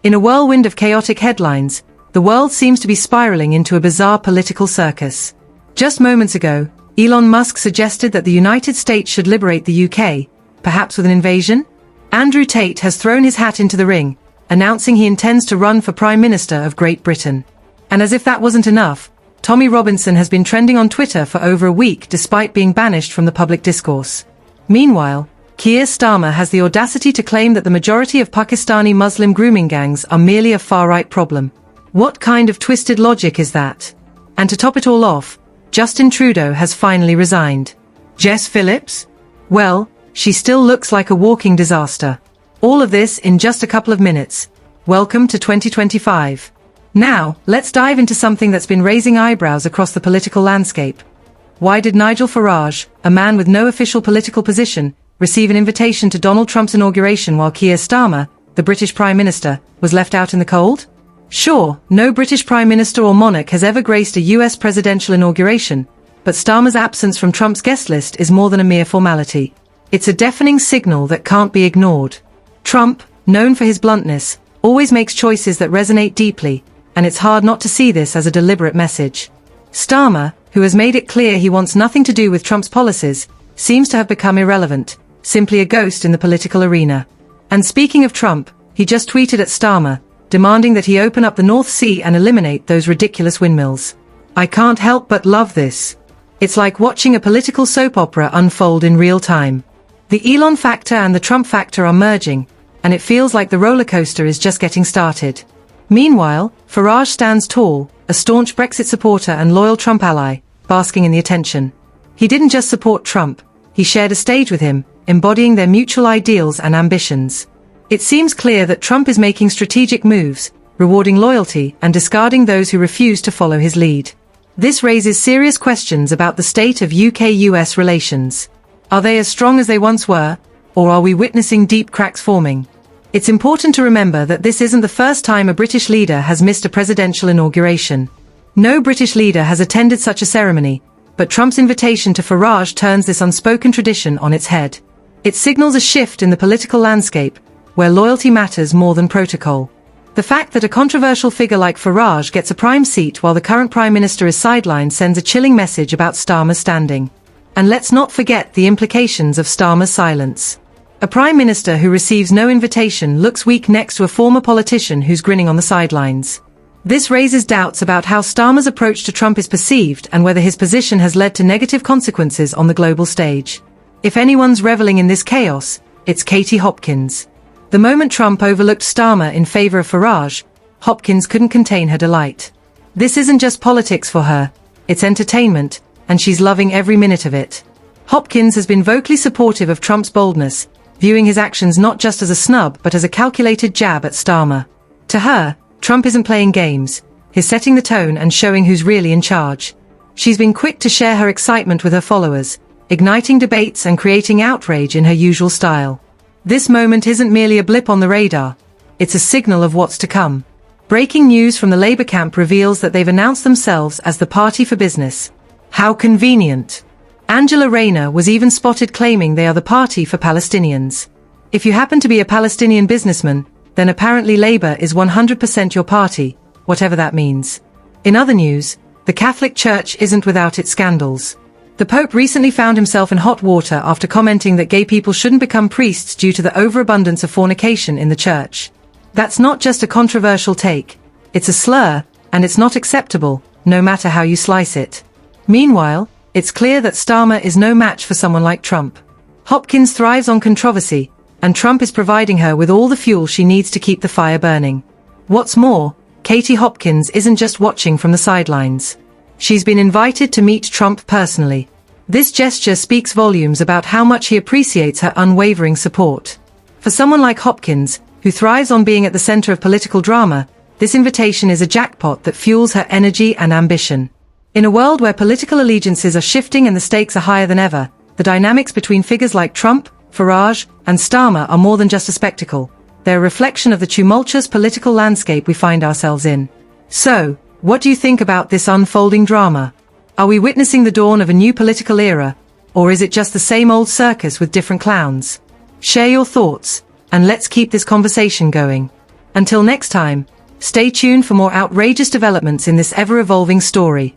In a whirlwind of chaotic headlines, the world seems to be spiraling into a bizarre political circus. Just moments ago, Elon Musk suggested that the United States should liberate the UK, perhaps with an invasion? Andrew Tate has thrown his hat into the ring, announcing he intends to run for Prime Minister of Great Britain. And as if that wasn't enough, Tommy Robinson has been trending on Twitter for over a week despite being banished from the public discourse. Meanwhile, Keir Starmer has the audacity to claim that the majority of Pakistani Muslim grooming gangs are merely a far-right problem. What kind of twisted logic is that? And to top it all off, Justin Trudeau has finally resigned. Jess Phillips? Well, she still looks like a walking disaster. All of this in just a couple of minutes. Welcome to 2025. Now, let's dive into something that's been raising eyebrows across the political landscape. Why did Nigel Farage, a man with no official political position, receive an invitation to Donald Trump's inauguration while Keir Starmer, the British Prime Minister, was left out in the cold? Sure, no British Prime Minister or monarch has ever graced a US presidential inauguration, but Starmer's absence from Trump's guest list is more than a mere formality. It's a deafening signal that can't be ignored. Trump, known for his bluntness, always makes choices that resonate deeply, and it's hard not to see this as a deliberate message. Starmer, who has made it clear he wants nothing to do with Trump's policies, seems to have become irrelevant, simply a ghost in the political arena. And speaking of Trump, he just tweeted at Starmer, demanding that he open up the North Sea and eliminate those ridiculous windmills. I can't help but love this. It's like watching a political soap opera unfold in real time. The Elon factor and the Trump factor are merging, and it feels like the roller coaster is just getting started. Meanwhile, Farage stands tall, a staunch Brexit supporter and loyal Trump ally, basking in the attention. He didn't just support Trump, he shared a stage with him, embodying their mutual ideals and ambitions. It seems clear that Trump is making strategic moves, rewarding loyalty and discarding those who refuse to follow his lead. This raises serious questions about the state of UK-US relations. Are they as strong as they once were, or are we witnessing deep cracks forming? It's important to remember that this isn't the first time a British leader has missed a presidential inauguration. No British leader has attended such a ceremony, but Trump's invitation to Farage turns this unspoken tradition on its head. It signals a shift in the political landscape, where loyalty matters more than protocol. The fact that a controversial figure like Farage gets a prime seat while the current Prime Minister is sidelined sends a chilling message about Starmer's standing. And let's not forget the implications of Starmer's silence. A Prime Minister who receives no invitation looks weak next to a former politician who's grinning on the sidelines. This raises doubts about how Starmer's approach to Trump is perceived and whether his position has led to negative consequences on the global stage. If anyone's reveling in this chaos, it's Katie Hopkins. The moment Trump overlooked Starmer in favor of Farage, Hopkins couldn't contain her delight. This isn't just politics for her, it's entertainment, and she's loving every minute of it. Hopkins has been vocally supportive of Trump's boldness, viewing his actions not just as a snub but as a calculated jab at Starmer. To her, Trump isn't playing games, he's setting the tone and showing who's really in charge. She's been quick to share her excitement with her followers, igniting debates and creating outrage in her usual style. This moment isn't merely a blip on the radar, it's a signal of what's to come. Breaking news from the Labour camp reveals that they've announced themselves as the party for business. How convenient. Angela Rayner was even spotted claiming they are the party for Palestinians. If you happen to be a Palestinian businessman, then apparently Labour is 100% your party, whatever that means. In other news, the Catholic Church isn't without its scandals. The Pope recently found himself in hot water after commenting that gay people shouldn't become priests due to the overabundance of fornication in the church. That's not just a controversial take, it's a slur, and it's not acceptable, no matter how you slice it. Meanwhile, it's clear that Starmer is no match for someone like Trump. Hopkins thrives on controversy, and Trump is providing her with all the fuel she needs to keep the fire burning. What's more, Katie Hopkins isn't just watching from the sidelines. She's been invited to meet Trump personally. This gesture speaks volumes about how much he appreciates her unwavering support. For someone like Hopkins, who thrives on being at the center of political drama, this invitation is a jackpot that fuels her energy and ambition. In a world where political allegiances are shifting and the stakes are higher than ever, the dynamics between figures like Trump, Farage, and Starmer are more than just a spectacle. They're a reflection of the tumultuous political landscape we find ourselves in. So, what do you think about this unfolding drama? Are we witnessing the dawn of a new political era, or is it just the same old circus with different clowns? Share your thoughts, and let's keep this conversation going. Until next time, stay tuned for more outrageous developments in this ever-evolving story.